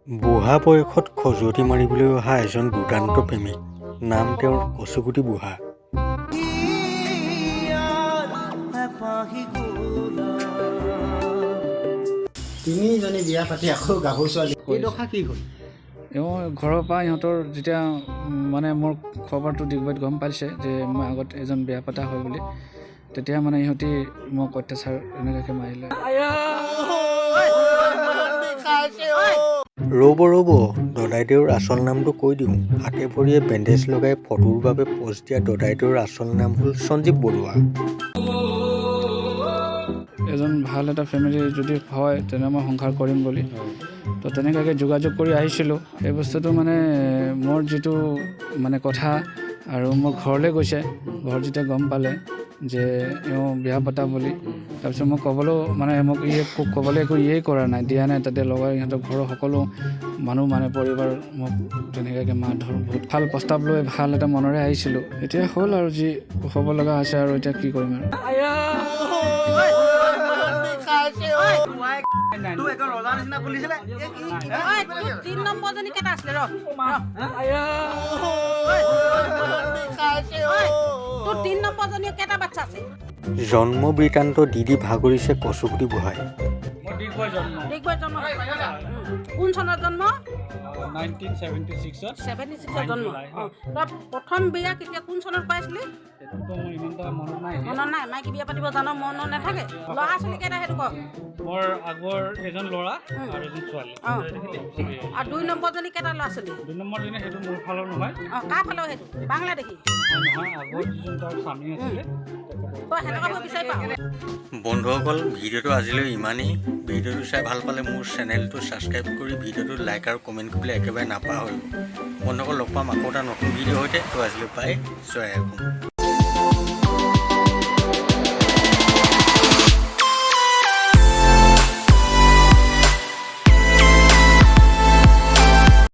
বুঢ়া বয়সত খজুৱতি মাৰিবলৈ অহা এজন দুৰ্দান্ত প্ৰেমিক। নাম তেওঁৰ কচুগুটি বুঢ়া। তিনিজনী বিয়া পাতি আকৌ গাভৰু ছোৱালী এই দশা কি হ'ল? এওঁ ঘৰৰ পৰা ইহঁতৰ যেতিয়া মানে মোৰ খবৰটো দিগবৈত গম পাইছে যে মই আগত এজন বিয়া পতা হয় বুলি, তেতিয়া মানে ইহঁতি মোক অত্যাচাৰ এনেকুৱাকৈ মাৰিলে। ৰ'ব দদাইদেউৰ আচল নামটো কৈ দিওঁ। হাতে ভৰিয়ে বেণ্ডেজ লগাই ফটোৰ বাবে পোষ্ট দিয়া দদাইদেউৰ আচল নাম হ'ল সঞ্জীৱ বৰুৱা। এজন ভাল এটা ফেমিলি যদি হয় তেনে মই সংসাৰ কৰিম বুলি তো তেনেকুৱাকৈ যোগাযোগ কৰি আহিছিলোঁ। এই বস্তুটো মানে মোৰ যিটো মানে কথা আৰু মোৰ ঘৰলৈ গৈছে, ঘৰত যেতিয়া গম পালে যে এওঁ বিয়া পতা বুলি, তাৰপিছত মোক ক'বলৈও মানে মোক ক'বলৈ একো কৰা নাই, দিয়া নাই। তাতে লগৰ ইহঁতৰ ঘৰৰ সকলো মানুহ মানে পৰিবাৰ মোক তেনেকুৱাকৈ মাত ধৰ বহুত ভাল প্ৰস্তাৱ লৈ ভাল এটা মনেৰে আহিছিলোঁ। এতিয়া হ'ল আৰু যি হ'ব লগা আছে আৰু এতিয়া কি কৰিম আৰু। জন্ম বৃত্তান্ত দি ভাগৰিছে কচুগুটি বুঢ়াই। কোন চনত জন্ম? 1976 জন্ম। প্ৰথম বিয়া কেতিয়া কোন চনত পাইছিলি? মনত নাই। মাইকী বিয়া পাতিব জানো, মনত নাথাকে। ল'ৰা ছোৱালী কেইটা সেইটো কওক। মোৰ আগৰ এজন ল'ৰা আৰু এজন ছোৱালী। আৰু 2 নম্বৰজনী কেইটা ল'ৰা ছোৱালী? 2 নম্বৰজনী সেইটো মোৰ ফালৰ নহয়। কাৰ ফালৰ সেইটো? বাংলাদেশী? নহয়, আগৰ যিজন তাৰ স্বামী আছিলে। সেনেকুৱা মই বিচাৰি পাওঁ। বন্ধুসকল, ভিডিঅ'টো আজিলৈ ইমানেই। ভিডিঅ'টো চাই ভাল পালে মোৰ চেনেলটো ছাবস্ক্ৰাইব কৰি ভিডিঅ'টো লাইক আৰু কমেণ্ট কৰিবলৈ একেবাৰে নাপাহৰিব। বন্ধুসকল, লগ পাম আকৌ এটা নতুন ভিডিঅ' সৈতে। তো আজিলৈ পাই জয় আহোম।